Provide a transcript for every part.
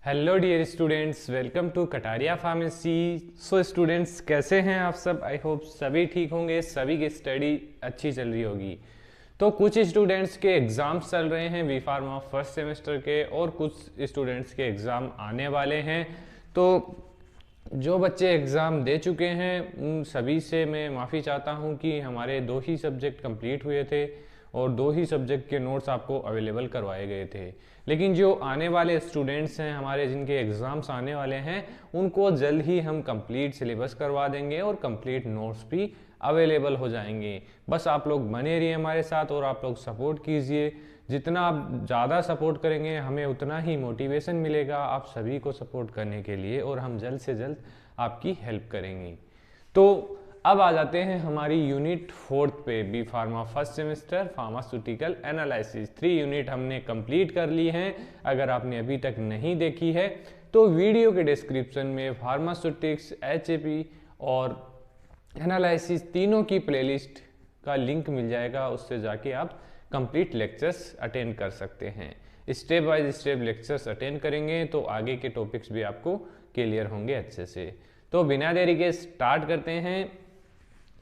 Hello dear students, welcome to Kataria pharmacy. So students, कैसे हैं आप सब? आई होप सभी ठीक होंगे, सभी की स्टडी अच्छी चल रही होगी। तो कुछ स्टूडेंट्स के एग्ज़ाम्स चल रहे हैं बी फार्मा फर्स्ट सेमेस्टर के, और कुछ स्टूडेंट्स के एग्ज़ाम आने वाले हैं। तो जो बच्चे एग्ज़ाम दे चुके हैं उन सभी से मैं माफ़ी चाहता हूं कि हमारे 2 ही सब्जेक्ट कंप्लीट हुए थे और 2 ही सब्जेक्ट के नोट्स आपको अवेलेबल करवाए गए थे। लेकिन जो आने वाले स्टूडेंट्स हैं हमारे, जिनके एग्ज़ाम्स आने वाले हैं, उनको जल्द ही हम कंप्लीट सिलेबस करवा देंगे और कंप्लीट नोट्स भी अवेलेबल हो जाएंगे। बस आप लोग बने रहिए हमारे साथ और आप लोग सपोर्ट कीजिए। जितना आप ज़्यादा सपोर्ट करेंगे हमें उतना ही मोटिवेशन मिलेगा आप सभी को सपोर्ट करने के लिए, और हम जल्द से जल्द आपकी हेल्प करेंगे। तो अब आ जाते हैं हमारी यूनिट 4 पे, B pharma first semester pharmaceutical analysis. 3 unit हमने कंप्लीट कर ली हैं। अगर आपने अभी तक नहीं देखी है तो वीडियो के डिस्क्रिप्शन में फार्मास्यूटिक्स, HAP और एनालिसिस तीनों की प्लेलिस्ट का लिंक मिल जाएगा। उससे जाके आप कंप्लीट लेक्चर्स अटेंड कर सकते हैं। Step by step lectures attend करेंगे तो आगे के टॉपिक्स भी आपको क्लियर होंगे अच्छे से। तो बिना देरी के स्टार्ट करते हैं।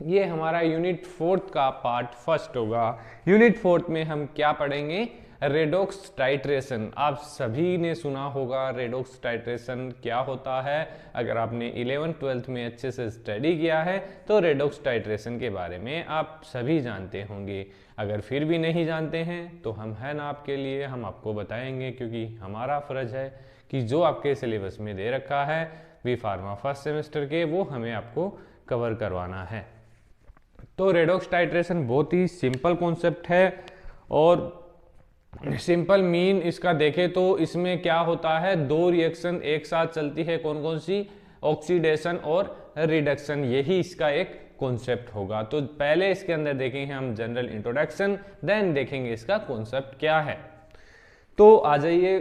ये हमारा यूनिट 4 का पार्ट फर्स्ट होगा। यूनिट 4 में हम क्या पढ़ेंगे? Redox titration. आप सभी ने सुना होगा रेडॉक्स टाइट्रेशन क्या होता है। अगर आपने 11th-12th में अच्छे से स्टडी किया है तो रेडॉक्स टाइट्रेशन के बारे में आप सभी जानते होंगे। अगर फिर भी नहीं जानते हैं तो हम हैं ना आपके लिए, हम आपको बताएंगे, क्योंकि हमारा फ़र्ज है कि जो आपके सिलेबस में दे रखा है बी फार्मा फर्स्ट सेमेस्टर के, वो हमें आपको कवर करवाना है। तो रेडॉक्स टाइट्रेशन बहुत ही सिंपल कॉन्सेप्ट है, और सिंपल मीन इसका देखें तो इसमें क्या होता है, 2 रिएक्शन एक साथ चलती है। कौन कौन सी? ऑक्सीडेशन और रिडक्शन, यही इसका एक कॉन्सेप्ट होगा। तो पहले इसके अंदर देखेंगे हम जनरल इंट्रोडक्शन, देन देखेंगे इसका कॉन्सेप्ट क्या है। तो आ जाइए,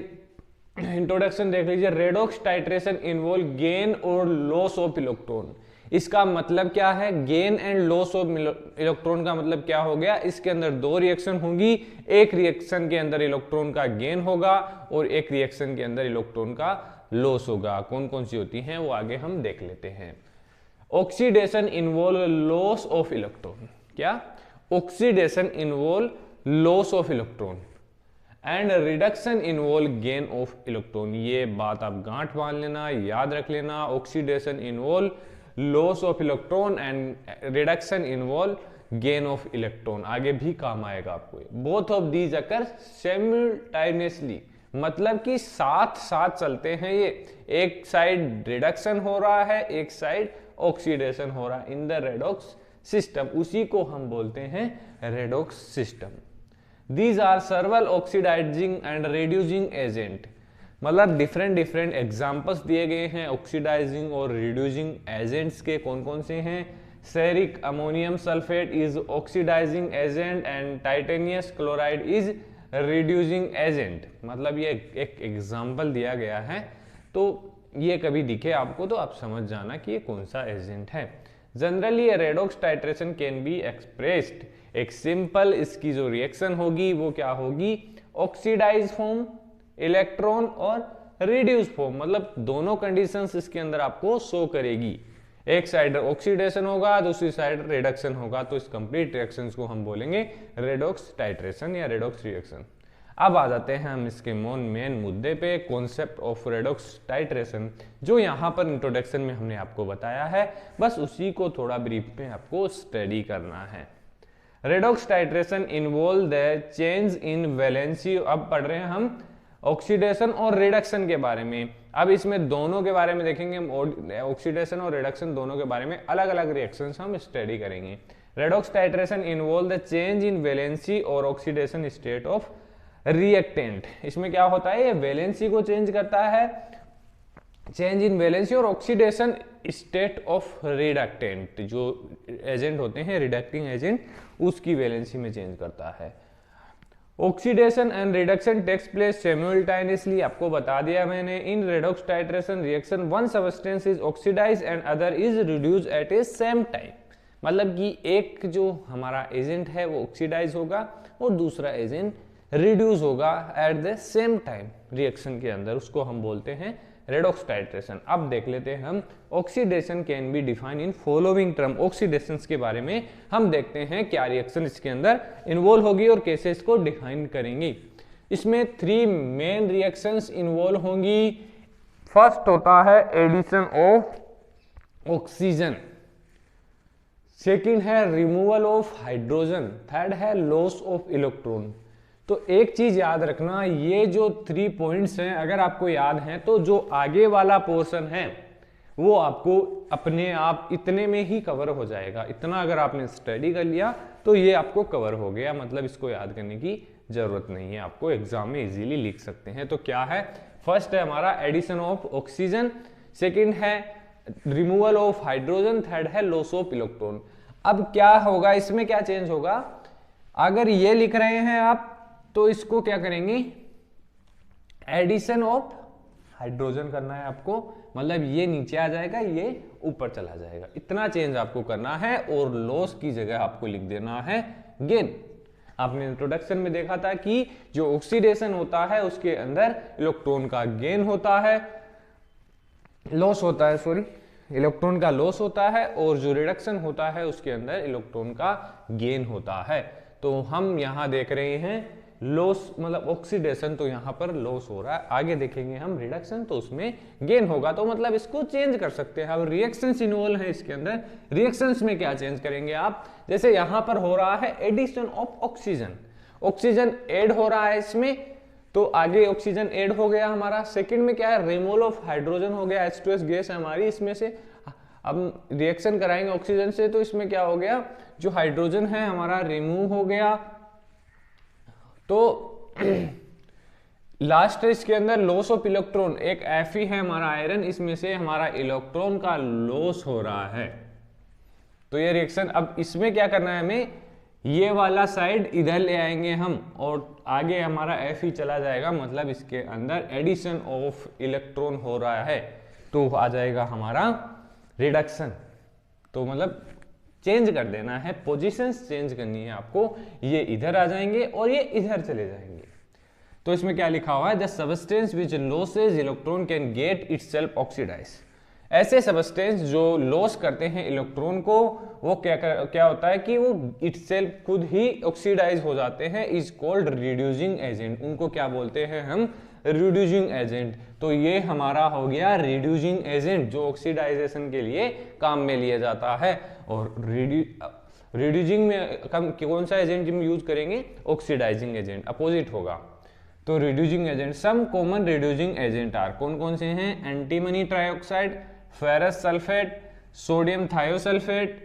इंट्रोडक्शन देख लीजिए। रेडॉक्स टाइट्रेशन इन्वॉल्व गेन और लॉस ऑफ इलेक्ट्रॉन। इसका मतलब क्या है? Gain and loss of electron का मतलब क्या हो गया? इसके अंदर 2 रिएक्शन होंगी। एक रिएक्शन के अंदर इलेक्ट्रॉन का गेन होगा और एक रिएक्शन के अंदर इलेक्ट्रॉन का लॉस होगा। कौन कौन सी होती हैं वो आगे हम देख लेते हैं। Oxidation involve loss of electron. क्या? Oxidation involve loss of electron and reduction involve gain of electron. ये बात आप गांठ बांध लेना, याद रख लेना। Oxidation involve loss of electron and reduction involve gain of electron. आगे भी काम आएगा आपको। Both of these occur simultaneously, मतलब कि साथ साथ चलते हैं ये। एक साइड रिडक्शन हो रहा है, एक साइड ऑक्सीडेशन हो रहा है इन द रेडॉक्स सिस्टम। उसी को हम बोलते हैं redox system. These are several oxidizing and reducing agent, मतलब डिफरेंट एग्जाम्पल्स दिए गए हैं ऑक्सीडाइजिंग और रिड्यूसिंग एजेंट्स के। कौन कौन से हैं? Ceric ammonium sulphate is oxidising agent and titanous chloride is reducing agent. मतलब ये एक एग्जाम्पल दिया गया है, तो ये कभी दिखे आपको तो आप समझ जाना कि ये कौन सा एजेंट है। Generally redox titration can be expressed, एक सिंपल इसकी जो रिएक्शन होगी वो क्या होगी? ऑक्सीडाइज फॉर्म, इलेक्ट्रॉन और रिड्यूस फॉर्म, मतलब दोनों कंडीशंस इसके अंदर आपको शो करेगी। एक साइड ऑक्सीडेशन होगा, दूसरी साइड रिडक्शन होगा। तो इस कंप्लीट रिएक्शंस को हम बोलेंगे रेडॉक्स टाइट्रेशन या रेडॉक्स रिएक्शन। अब आ जाते हैं हम इसके मेन मुद्दे पे, कॉन्सेप्ट ऑफ रेडॉक्स टाइट्रेशन, जो यहाँ पर इंट्रोडक्शन में हमने आपको बताया है। बस उसी को थोड़ा ब्रीफ में आपको स्टडी करना है। Redox titration involve the change in valency. अब पढ़ रहे हैं हम ऑक्सीडेशन और रिडक्शन के बारे में। अब इसमें दोनों के बारे में देखेंगे, ऑक्सीडेशन और रिडक्शन दोनों के बारे में अलग अलग रिएक्शंस हम स्टडी करेंगे। Redox titration involve the change in valency और ऑक्सीडेशन स्टेट ऑफ रिएक्टेंट। इसमें क्या होता है? ये वैलेंसी को चेंज करता है, चेंज इन वैलेंसी, और ऑक्सीडेशन स्टेट ऑफ रिडक्टेंट, जो एजेंट होते हैं रिडक्टिंग एजेंट, उसकी वैलेंसी में चेंज करता है। Oxidation and reduction takes place simultaneously, आपको बता दिया मैंने। In redox titration reaction one substance is oxidise and other is reduce at a same time. मतलब कि एक जो हमारा एजेंट है वो ऑक्सीडाइज होगा और दूसरा एजेंट रिड्यूस होगा at the same time reaction के अंदर, उसको हम बोलते हैं रेडॉक्स टाइट्रेशन। अब देख लेते हैं हम oxidation can be define in following term. Oxidation के बारे में हम देखते हैं क्या रिएक्शन इसके अंदर इन्वॉल्व होगी और कैसे इसको डिफाइन करेंगे। इसमें 3 मेन रिएक्शंस इन्वॉल्व होंगी। फर्स्ट होता है एडिशन ऑफ ऑक्सीजन, सेकंड है रिमूवल ऑफ हाइड्रोजन, थर्ड है लॉस ऑफ इलेक्ट्रॉन। तो एक चीज याद रखना, ये जो 3 पॉइंट्स हैं अगर आपको याद हैं तो जो आगे वाला पोर्शन है वो आपको अपने आप इतने में ही कवर हो जाएगा। इतना अगर आपने स्टडी कर लिया तो ये आपको कवर हो गया, मतलब इसको याद करने की जरूरत नहीं है, आपको एग्जाम में इजीली लिख सकते हैं। तो क्या है, फर्स्ट है हमारा एडिशन ऑफ ऑक्सीजन, सेकंड है रिमूवल ऑफ हाइड्रोजन, थर्ड है लॉस ऑफ इलेक्ट्रॉन। अब क्या होगा, इसमें क्या चेंज होगा, अगर ये लिख रहे हैं आप तो इसको क्या करेंगे, एडिशन ऑफ हाइड्रोजन करना है आपको, मतलब ये नीचे आ जाएगा, ये ऊपर चला जाएगा, इतना चेंज आपको करना है। और लॉस की जगह आपको लिख देना है गेन। आपने इंट्रोडक्शन में देखा था कि जो ऑक्सीडेशन होता है उसके अंदर इलेक्ट्रॉन का गेन होता है, लॉस होता है, सॉरी, इलेक्ट्रॉन का लॉस होता है, और जो रिडक्शन होता है उसके अंदर इलेक्ट्रॉन का गेन होता है। तो हम यहां देख रहे हैं लॉस मतलब ऑक्सीडेशन, तो यहां पर लॉस हो रहा है, आगे देखेंगे हम रिडक्शन तो उसमें गेन होगा। तो मतलब इसको चेंज कर सकते हैं। अब रिएक्शंस इन्वॉल्व है इसके अंदर, रिएक्शंस में क्या चेंज करेंगे आप, जैसे यहां पर हो रहा है addition of oxygen, oxygen add हो रहा है इसमें, तो आगे ऑक्सीजन ऐड हो गया हमारा। सेकंड में क्या है, रिमूवल ऑफ हाइड्रोजन हो गया, H2S गैस है हमारी इसमें से, अब रिएक्शन कराएंगे ऑक्सीजन से तो इसमें क्या हो गया, जो हाइड्रोजन है हमारा रिमूव हो गया। तो लास्ट इसके अंदर लॉस ऑफ इलेक्ट्रॉन, एक Fe है हमारा आयरन, इसमें से हमारा इलेक्ट्रॉन का लॉस हो रहा है। तो ये रिएक्शन, अब इसमें क्या करना है हमें, ये वाला साइड इधर ले आएंगे हम और आगे हमारा Fe चला जाएगा, मतलब इसके अंदर एडिशन ऑफ इलेक्ट्रॉन हो रहा है, तो आ जाएगा हमारा रिडक्शन। तो मतलब चेंज कर देना है, पोजीशंस चेंज करनी है आपको, ये इधर आ जाएंगे और ये इधर चले जाएंगे। तो इसमें क्या लिखा हुआ है, the substance which losses electron can get itself oxidise. ऐसे सबस्टेंस जो लॉस करते हैं इलेक्ट्रॉन को, वो क्या होता है कि वो इटसेल्फ खुद ही ऑक्सीडाइज हो जाते हैं, इज कॉल्ड रिड्यूसिंग एजेंट। उनको क्या बोलते हैं हम, रिड्यूसिंग एजेंट। तो ये हमारा हो गया रिड्यूसिंग एजेंट, जो ऑक्सीडाइजेशन के लिए काम में लिया जाता है। और रिड्यूसिंग में कौन सा एजेंट हम यूज करेंगे, ऑक्सीडाइजिंग एजेंट, अपोजिट होगा। तो reducing agent, some common reducing agent are, कौन कौन से हैं, antimony trioxide, ferrous sulphate, sodium thiosulphate,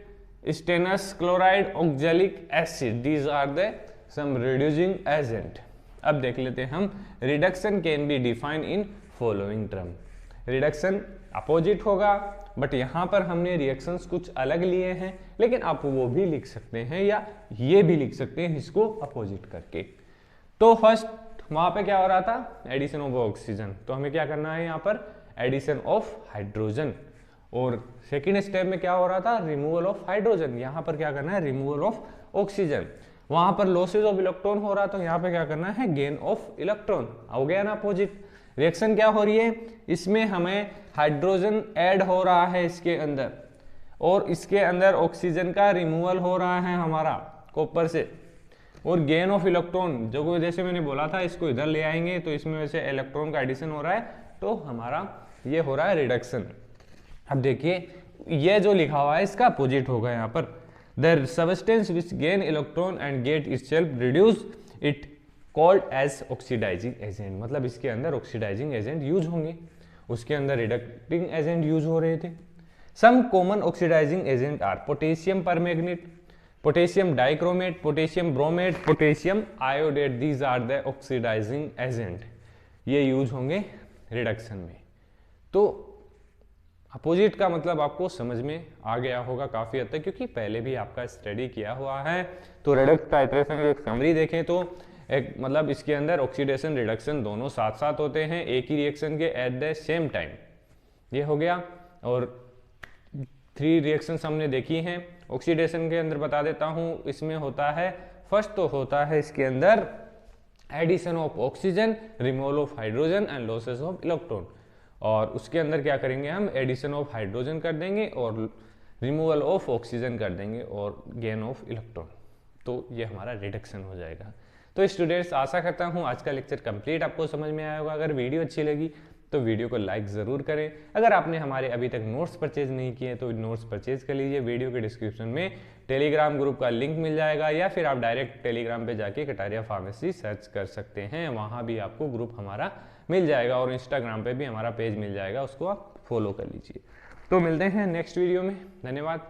stannous chloride, oxalic acid, these are the some reducing agent. अब देख लेते हैं हम, reduction can be define in following term. Reduction opposite होगा, बट यहाँ पर हमने रिएक्शंस कुछ अलग लिए हैं, लेकिन आप वो भी लिख सकते हैं या ये भी लिख सकते हैं इसको अपोजिट करके। तो फर्स्ट वहां पे क्या हो रहा था, एडिशन ऑफ ऑक्सीजन, तो हमें क्या करना है यहाँ पर, एडिशन ऑफ हाइड्रोजन। और सेकेंड स्टेप में क्या हो रहा था, रिमूवल ऑफ हाइड्रोजन, यहाँ पर क्या करना है, रिमूवल ऑफ ऑक्सीजन। वहां पर लॉसेज ऑफ इलेक्ट्रॉन हो रहा, तो यहाँ पे क्या करना है, गेन ऑफ इलेक्ट्रॉन। हो गया ना अपोजिट। रिएक्शन क्या हो रही है, इसमें हमें हाइड्रोजन ऐड हो रहा है इसके अंदर, और इसके अंदर ऑक्सीजन का रिमूवल हो रहा है हमारा कॉपर से, और गेन ऑफ इलेक्ट्रॉन, जो जैसे मैंने बोला था इसको इधर ले आएंगे तो इसमें वैसे इलेक्ट्रॉन का एडिशन हो रहा है, तो हमारा ये हो रहा है रिडक्शन। अब देखिए ये जो लिखा हुआ है इसका अपोजिट होगा यहाँ पर, the substance which gain electron and get itself reduce it called as oxidising agent. मतलब इसके अंदर ऑक्सीडाइजिंग एजेंट यूज होंगे, उसके अंदर रिडक्टिंग एजेंट यूज हो रहे थे। Some common oxidising agent are potassium permanganate, potassium dichromate, potassium bromate, potassium iodate, these are the oxidising agent. ये यूज होंगे रिडक्शन में। तो अपोजिट का मतलब आपको समझ में आ गया होगा काफी हद तक, क्योंकि पहले भी आपका स्टडी किया हुआ है। तो रिडक्स टाइट्रेशन की एक समरी देखें तो एक मतलब इसके अंदर ऑक्सीडेशन रिडक्शन दोनों साथ साथ होते हैं एक ही रिएक्शन के एट द सेम टाइम। ये हो गया। और 3 रिएक्शंस हमने देखी हैं। ऑक्सीडेशन के अंदर बता देता हूं, इसमें होता है फर्स्ट तो होता है इसके अंदर addition of oxygen, removal of hydrogen and losses of electron. और उसके अंदर क्या करेंगे हम, एडिशन ऑफ हाइड्रोजन कर देंगे और रिमूवल ऑफ ऑक्सीजन कर देंगे और गेन ऑफ इलेक्ट्रॉन। तो ये हमारा रिडक्शन हो जाएगा। तो स्टूडेंट्स, आशा करता हूँ आज का लेक्चर कंप्लीट आपको समझ में आया होगा। अगर वीडियो अच्छी लगी तो वीडियो को लाइक ज़रूर करें। अगर आपने हमारे अभी तक नोट्स परचेज नहीं किए तो नोट्स परचेज कर लीजिए। वीडियो के डिस्क्रिप्शन में टेलीग्राम ग्रुप का लिंक मिल जाएगा, या फिर आप डायरेक्ट टेलीग्राम पे जाके कटारिया फार्मेसी सर्च कर सकते हैं, वहाँ भी आपको ग्रुप हमारा मिल जाएगा। और इंस्टाग्राम पे भी हमारा पेज मिल जाएगा, उसको आप फॉलो कर लीजिए। तो मिलते हैं नेक्स्ट वीडियो में। धन्यवाद।